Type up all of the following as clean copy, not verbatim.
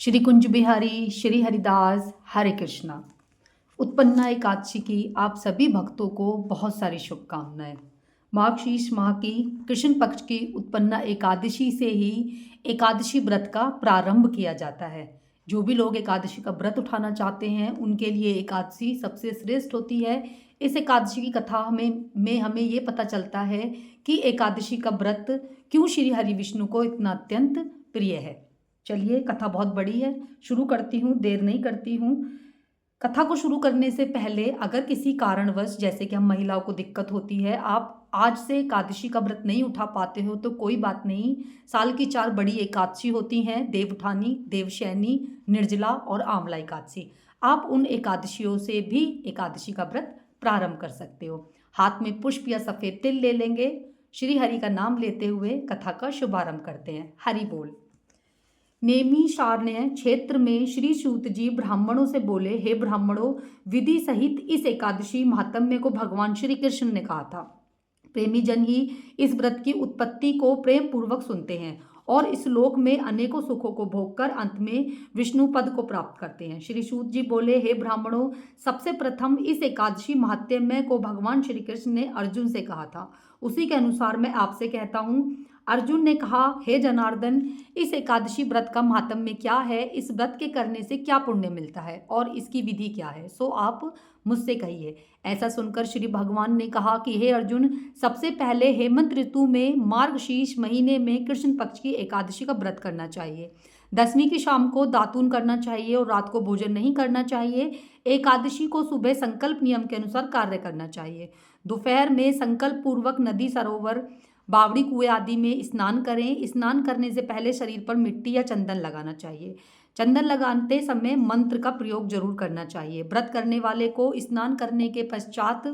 श्री कुंज बिहारी श्री हरिदास हरे कृष्णा। उत्पन्ना एकादशी की आप सभी भक्तों को बहुत सारी शुभकामनाएं। मार्गशीर्ष माह की कृष्ण पक्ष की उत्पन्ना एकादशी से ही एकादशी व्रत का प्रारंभ किया जाता है। जो भी लोग एकादशी का व्रत उठाना चाहते हैं उनके लिए एकादशी सबसे श्रेष्ठ होती है। इस एकादशी की कथा में हमें ये पता चलता है कि एकादशी का व्रत क्यों श्री हरि विष्णु को इतना अत्यंत प्रिय है। चलिए, कथा बहुत बड़ी है, शुरू करती हूँ, देर नहीं करती हूँ। कथा को शुरू करने से पहले अगर किसी कारणवश, जैसे कि हम महिलाओं को दिक्कत होती है, आप आज से एकादशी का व्रत नहीं उठा पाते हो तो कोई बात नहीं। साल की 4 बड़ी एकादशी होती हैं, देवउठानी, देवशयनी, निर्जला और आंवला एकादशी। आप उन एकादशियों से भी एकादशी का व्रत प्रारंभ कर सकते हो। हाथ में पुष्प या सफेद तिल ले लेंगे। श्री हरि का नाम लेते हुए कथा का शुभारंभ करते हैं। हरि बोल। नेमी शारण्य क्षेत्र में श्री सूत जी ब्राह्मणों से बोले, हे ब्राह्मणों, विधि सहित इस एकादशी महात्म्य को भगवान श्री कृष्ण ने कहा था। प्रेमी जन ही इस व्रत की उत्पत्ति को प्रेम पूर्वक सुनते हैं और इस लोक में अनेकों सुखों को भोगकर अंत में विष्णु पद को प्राप्त करते हैं। श्री सूत जी बोले, हे ब्राह्मणों, सबसे प्रथम इस एकादशी महात्म्य को भगवान श्री कृष्ण ने अर्जुन से कहा था। उसी के अनुसार मैं आपसे कहता हूँ। अर्जुन ने कहा, हे जनार्दन, इस एकादशी व्रत का महात्म्य क्या है? इस व्रत के करने से क्या पुण्य मिलता है और इसकी विधि क्या है? सो आप मुझसे कहिए। ऐसा सुनकर श्री भगवान ने कहा कि हे अर्जुन, सबसे पहले हेमंत ऋतु में मार्गशीर्ष महीने में कृष्ण पक्ष की एकादशी का व्रत करना चाहिए। 10वीं की शाम को दातून करना चाहिए और रात को भोजन नहीं करना चाहिए। एकादशी को सुबह संकल्प नियम के अनुसार कार्य करना चाहिए। दोपहर में संकल्प पूर्वक नदी, सरोवर, बावड़ी, कुएं आदि में स्नान करें। स्नान करने से पहले शरीर पर मिट्टी या चंदन लगाना चाहिए। चंदन लगाते समय मंत्र का प्रयोग जरूर करना चाहिए। व्रत करने वाले को स्नान करने के पश्चात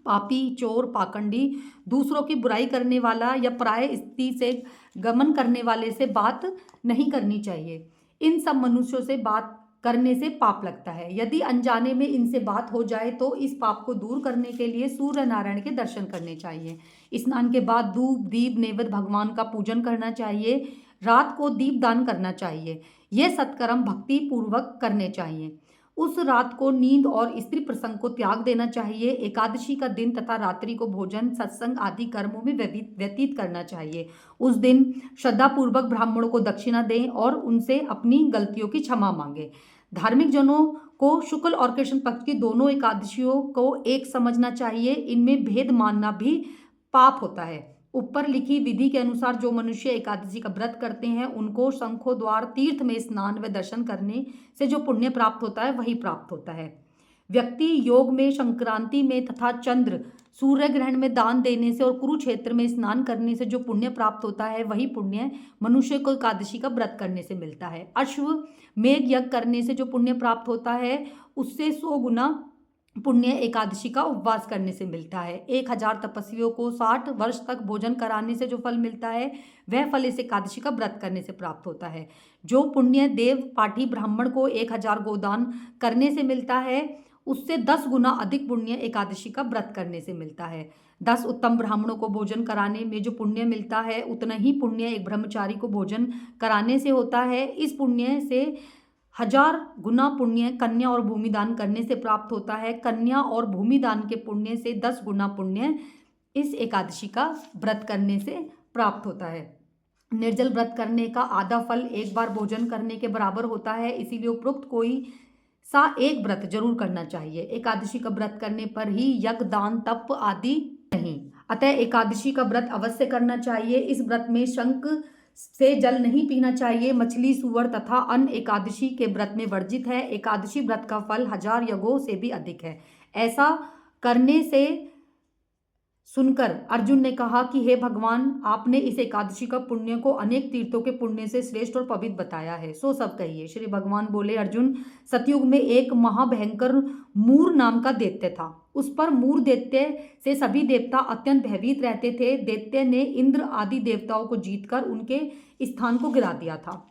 पापी, चोर, पाखंडी, दूसरों की बुराई करने वाला या पराय स्त्री से गमन करने वाले से बात नहीं करनी चाहिए। इन सब मनुष्यों से बात करने से पाप लगता है। यदि अनजाने में इनसे बात हो जाए तो इस पाप को दूर करने के लिए सूर्य नारायण के दर्शन करने चाहिए। स्नान के बाद धूप, दीप, नैवेद्य भगवान का पूजन करना चाहिए। रात को दीप दान करना चाहिए। ये सत्कर्म भक्ति पूर्वक करने चाहिए। उस रात को नींद और स्त्री प्रसंग को त्याग देना चाहिए। एकादशी का दिन तथा रात्रि को भोजन, सत्संग आदि कर्मों में व्यतीत करना चाहिए। उस दिन श्रद्धा पूर्वक ब्राह्मणों को दक्षिणा दें और उनसे अपनी गलतियों की क्षमा मांगे। धार्मिक जनों को शुक्ल और कृष्ण पक्ष की दोनों एकादशियों को एक समझना चाहिए। इनमें भेद मानना भी पाप होता है। ऊपर लिखी विधि के अनुसार जो मनुष्य एकादशी का व्रत करते हैं उनको शंखों द्वार, तीर्थ में स्नान व दर्शन करने से जो पुण्य प्राप्त होता है वही प्राप्त होता है। व्यक्ति योग में, संक्रांति में तथा चंद्र सूर्य ग्रहण में दान देने से और कुरुक्षेत्र में स्नान करने से जो पुण्य प्राप्त होता है वही पुण्य मनुष्य को एकादशी का व्रत करने से मिलता है। अश्वमेध यज्ञ करने से जो पुण्य प्राप्त होता है उससे 100 गुना पुण्य एकादशी का उपवास करने से मिलता है। 1000 तपस्वियों को 60 वर्ष तक भोजन कराने से जो फल मिलता है वह फल इस एकादशी का व्रत करने से प्राप्त होता है। जो पुण्य देव पाठी ब्राह्मण को 1000 गोदान करने से मिलता है उससे 10 गुना अधिक पुण्य एकादशी का व्रत करने से मिलता है। 10 उत्तम ब्राह्मणों को भोजन कराने में जो पुण्य मिलता है उतना ही पुण्य एक ब्रह्मचारी को भोजन कराने से होता है। इस पुण्य से 1000 गुना पुण्य कन्या और भूमिदान करने से प्राप्त होता है। कन्या और भूमिदान के पुण्य से 10 गुना पुण्य इस एकादशी का व्रत करने से प्राप्त होता है। निर्जल व्रत करने का आधा फल एक बार भोजन करने के बराबर होता है। इसीलिए उपरोक्त कोई सा एक व्रत जरूर करना चाहिए। एकादशी का व्रत करने पर ही यज्ञ, दान, तप आदि नहीं। अतः एकादशी का व्रत अवश्य करना चाहिए। इस व्रत में शंख से जल नहीं पीना चाहिए। मछली, सुअर तथा अन्न एकादशी के व्रत में वर्जित है। एकादशी व्रत का फल 1000 यज्ञों से भी अधिक है। ऐसा करने से सुनकर अर्जुन ने कहा कि हे भगवान, आपने इस एकादशी का पुण्य को अनेक तीर्थों के पुण्य से श्रेष्ठ और पवित्र बताया है, सो सब कहिए। श्री भगवान बोले, अर्जुन, सतयुग में एक महाभयंकर मूर नाम का दैत्य था। उस पर मूर दैत्य से सभी देवता अत्यंत भयभीत रहते थे। दैत्य ने इंद्र आदि देवताओं को जीतकर उनके स्थान को गिरा दिया था।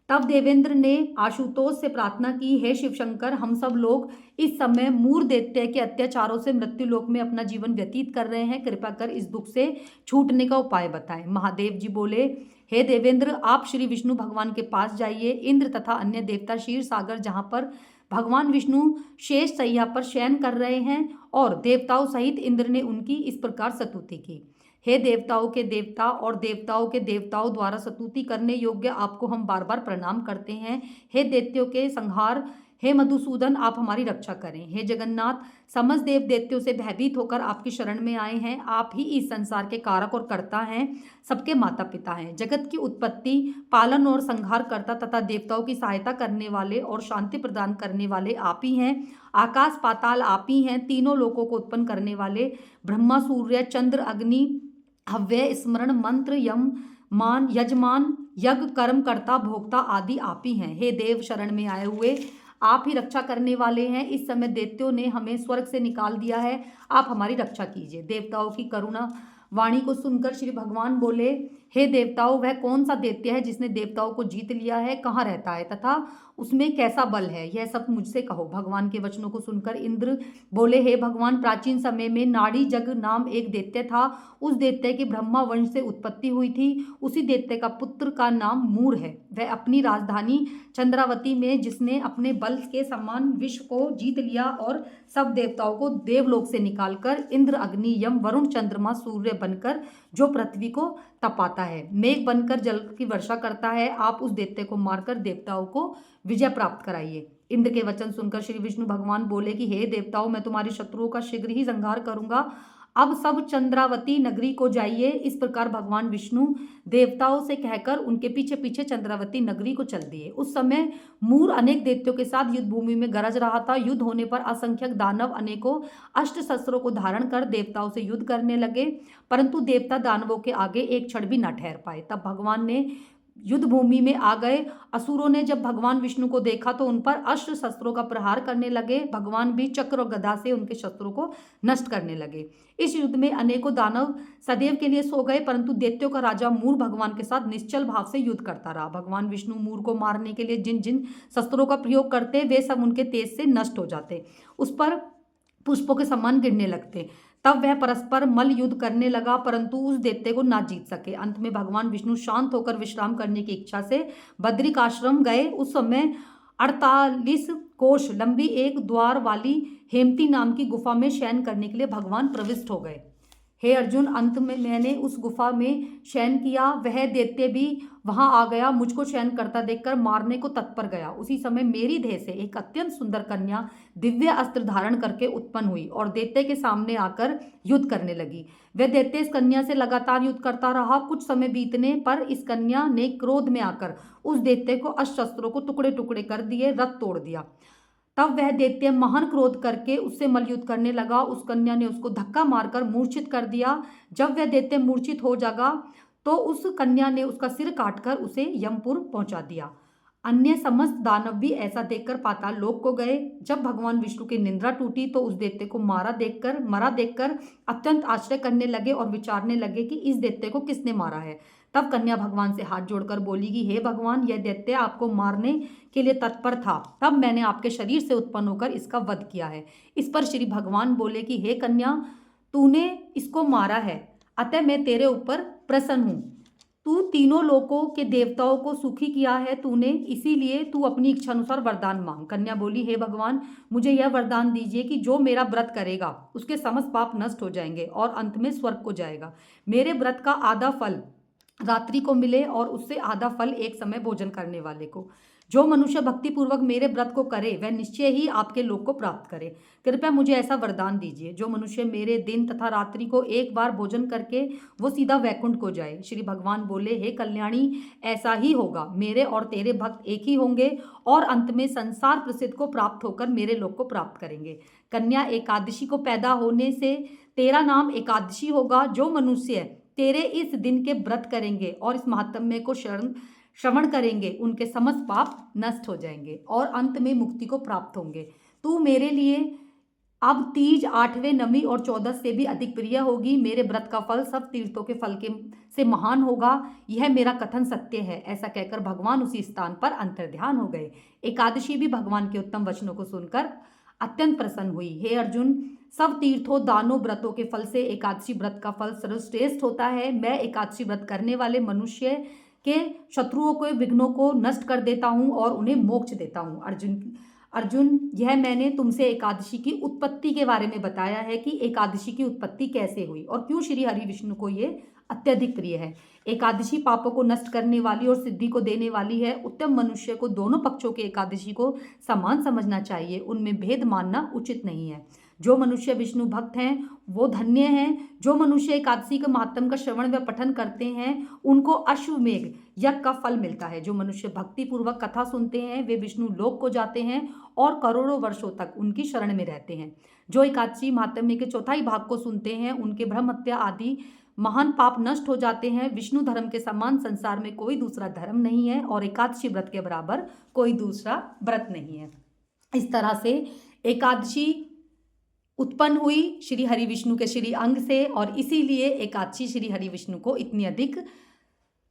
तब देवेंद्र ने आशुतोष से प्रार्थना की, हे शिव शंकर, हम सब लोग इस समय मूर दैत्य के अत्याचारों से मृत्यु लोक में अपना जीवन व्यतीत कर रहे हैं। कृपा कर इस दुख से छूटने का उपाय बताएं। महादेव जी बोले, हे देवेंद्र, आप श्री विष्णु भगवान के पास जाइए। इंद्र तथा अन्य देवता क्षीर सागर, जहाँ पर भगवान विष्णु शेष शैया पर शयन कर रहे हैं, और देवताओं सहित इंद्र ने उनकी इस प्रकार स्तुति की। हे देवताओं के देवता और देवताओं के देवताओं द्वारा स्तुति करने योग्य, आपको हम बार बार प्रणाम करते हैं। हे दैत्यों के संहार, हे मधुसूदन, आप हमारी रक्षा करें। हे जगन्नाथ, समस्त देव दैत्यों से भयभीत होकर आपकी शरण में आए हैं। आप ही इस संसार के कारक और कर्ता हैं, सबके माता पिता हैं। जगत की उत्पत्ति, पालन और संहार करता तथा देवताओं की सहायता करने वाले और शांति प्रदान करने वाले आप ही हैं। आकाश पाताल आप ही हैं। तीनों लोकों को उत्पन्न करने वाले ब्रह्मा, सूर्य, चंद्र, अग्नि, हव्य, स्मरण, मंत्र, यम, मान, यजमान, यज्ञ, कर्म, कर्ता, भोक्ता आदि आप ही हैं। हे देव, शरण में आए हुए आप ही रक्षा करने वाले हैं। इस समय दैत्यों ने हमें स्वर्ग से निकाल दिया है, आप हमारी रक्षा कीजिए। देवताओं की करुणा वाणी को सुनकर श्री भगवान बोले, हे देवताओं, वह कौन सा दैत्य है जिसने देवताओं को जीत लिया है, कहाँ रहता है तथा उसमें कैसा बल है, यह सब मुझसे कहो। भगवान के वचनों को सुनकर इंद्र बोले, हे भगवान, प्राचीन समय में नाड़ी जग नाम एक दैत्य था। उस दैत्य की ब्रह्मा वंश से उत्पत्ति हुई थी। उसी दैत्य का पुत्र का नाम मूर है। वह अपनी राजधानी चंद्रावती में, जिसने अपने बल के समान विश्व को जीत लिया और सब देवताओं को देवलोक से निकालकर इंद्र, अग्नि, यम, वरुण, चंद्रमा, सूर्य बनकर जो पृथ्वी को तपाता है, मेघ बनकर जल की वर्षा करता है, आप उस दैत्य को मारकर देवताओं को विजय प्राप्त कराइए। इंद्र के वचन सुनकर श्री विष्णु भगवान बोले कि हे देवताओं, मैं तुम्हारे शत्रुओं का शीघ्र ही संहार करूंगा। अब सब चंद्रावती नगरी को जाइए। इस प्रकार भगवान विष्णु देवताओं से कहकर उनके पीछे पीछे चंद्रावती नगरी को चल दिए। उस समय मूर अनेक दैत्यों के साथ युद्ध भूमि में गरज रहा था। युद्ध होने पर असंख्यक दानव अनेकों अस्त्र शस्त्रों को धारण कर देवताओं से युद्ध करने लगे, परंतु देवता दानवों के आगे एक क्षण भी न ठहर पाए। तब भगवान ने युद्ध भूमि में आ गए। असुरों ने जब भगवान विष्णु को देखा तो उन पर अस्त्र शस्त्रों का प्रहार करने लगे। भगवान भी चक्र और गदा से उनके शस्त्रों को नष्ट करने लगे। इस युद्ध में अनेकों दानव सदैव के लिए सो गए, परंतु दैत्यों का राजा मूर भगवान के साथ निश्चल भाव से युद्ध करता रहा। भगवान विष्णु मूर को मारने के लिए जिन जिन शस्त्रों का प्रयोग करते, वे सब उनके तेज से नष्ट हो जाते, उस पर पुष्पों के समान गिरने लगते। तब वह परस्पर मल युद्ध करने लगा, परंतु उस दैत्य को ना जीत सके। अंत में भगवान विष्णु शांत होकर विश्राम करने की इच्छा से बद्रिक आश्रम गए। उस समय 48 कोष लंबी एक द्वार वाली हेमती नाम की गुफा में शयन करने के लिए भगवान प्रविष्ट हो गए। हे अर्जुन, अंत में मैंने उस गुफा में शयन किया, वह दैत्य भी वहां आ गया। मुझको शयन करता देखकर मारने को तत्पर गया। उसी समय मेरी देह से एक अत्यंत सुंदर कन्या दिव्य अस्त्र धारण करके उत्पन्न हुई और दैत्य के सामने आकर युद्ध करने लगी। वह दैत्य इस कन्या से लगातार युद्ध करता रहा। कुछ समय बीतने पर इस कन्या ने क्रोध में आकर उस दैत्य को अस्त्र शस्त्रों को टुकड़े टुकड़े कर दिए, रथ तोड़ दिया। तब वह दैत्य महान क्रोध करके उससे मलयुद्ध करने लगा। उस कन्या ने उसको धक्का मारकर मूर्छित कर दिया। जब वह दैत्य मूर्छित हो जागा तो उस कन्या ने उसका सिर काटकर उसे यमपुर पहुंचा दिया। अन्य समस्त दानव भी ऐसा देखकर पाताल लोक को गए। जब भगवान विष्णु की निंद्रा टूटी तो उस दैत्य को मरा देखकर अत्यंत आश्चर्य करने लगे और विचारने लगे कि इस दैत्य को किसने मारा है। तब कन्या भगवान से हाथ जोड़कर बोली कि हे भगवान, यह दैत्य आपको मारने के लिए तत्पर था, तब मैंने आपके शरीर से उत्पन्न होकर इसका वध किया है। इस पर श्री भगवान बोले कि हे कन्या, तूने इसको मारा है, अतः मैं तेरे ऊपर प्रसन्न हूँ। तू तीनों लोकों के देवताओं को सुखी किया है तूने, इसीलिए तू अपनी इच्छा अनुसार वरदान मांग। कन्या बोली, हे भगवान, मुझे यह वरदान दीजिए कि जो मेरा व्रत करेगा उसके समस्त पाप नष्ट हो जाएंगे और अंत में स्वर्ग को जाएगा। मेरे व्रत का आधा फल रात्रि को मिले और उससे आधा फल एक समय भोजन करने वाले को। जो मनुष्य भक्ति पूर्वक मेरे व्रत को करे वह निश्चय ही आपके लोक को प्राप्त करे। कृपया मुझे ऐसा वरदान दीजिए, जो मनुष्य मेरे दिन तथा रात्रि को एक बार भोजन करके वो सीधा वैकुंठ को जाए। श्री भगवान बोले, हे कल्याणी, ऐसा ही होगा। मेरे और तेरे भक्त एक ही होंगे और अंत में संसार प्रसिद्ध को प्राप्त होकर मेरे लोक को प्राप्त करेंगे। कन्या, एकादशी को पैदा होने से तेरा नाम एकादशी होगा। जो मनुष्य तेरे इस दिन के व्रत करेंगे और इस महात्म्य को श्रवण करेंगे, उनके समस्त पाप नष्ट हो जाएंगे और अंत में मुक्ति को प्राप्त होंगे। तू मेरे लिए अब तीज, 8वें, नवी और 14 से भी अधिक प्रिय होगी। मेरे व्रत का फल सब तीर्थों के फल के से महान होगा। यह मेरा कथन सत्य है। ऐसा कहकर भगवान उसी स्थान पर अंतर्ध्यान हो गए। एकादशी भी भगवान के उत्तम वचनों को सुनकर अत्यंत प्रसन्न हुई। हे अर्जुन, सब तीर्थों, दानों, व्रतों के फल से एकादशी व्रत का फल सर्वश्रेष्ठ होता है। मैं एकादशी व्रत करने वाले मनुष्य कि शत्रुओं के विघ्नों को नष्ट कर देता हूँ और उन्हें मोक्ष देता हूँ। अर्जुन, यह मैंने तुमसे एकादशी की उत्पत्ति के बारे में बताया है कि एकादशी की उत्पत्ति कैसे हुई और क्यों श्री हरि विष्णु को ये अत्यधिक प्रिय है। एकादशी पापों को नष्ट करने वाली और सिद्धि को देने वाली है। उत्तम मनुष्य को दोनों पक्षों के एकादशी को समान समझना चाहिए, उनमें भेद मानना उचित नहीं है। जो मनुष्य विष्णु भक्त हैं वो धन्य हैं। जो मनुष्य एकादशी के महात्म का श्रवण व पठन करते हैं उनको अश्वमेघ यज्ञ का फल मिलता है। जो मनुष्य भक्ति पूर्वक कथा सुनते हैं वे विष्णु लोक को जाते हैं और करोड़ों वर्षों तक उनकी शरण में रहते हैं। जो एकादशी महात्म्य के चौथाई भाग को सुनते हैं उनके ब्रह्म हत्या आदि महान पाप नष्ट हो जाते हैं। विष्णु धर्म के समान संसार में कोई दूसरा धर्म नहीं है और एकादशी व्रत के बराबर कोई दूसरा व्रत नहीं है। इस तरह से एकादशी उत्पन्न हुई श्री हरि विष्णु के श्री अंग से और इसीलिए एकादशी श्री हरि विष्णु को इतनी अधिक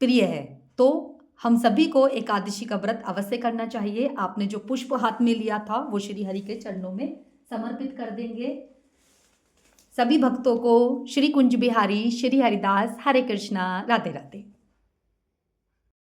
प्रिय है। तो हम सभी को एकादशी का व्रत अवश्य करना चाहिए। आपने जो पुष्प हाथ में लिया था वो श्री हरि के चरणों में समर्पित कर देंगे। सभी भक्तों को श्री कुंज बिहारी श्री हरिदास हरे कृष्णा, राधे राधे।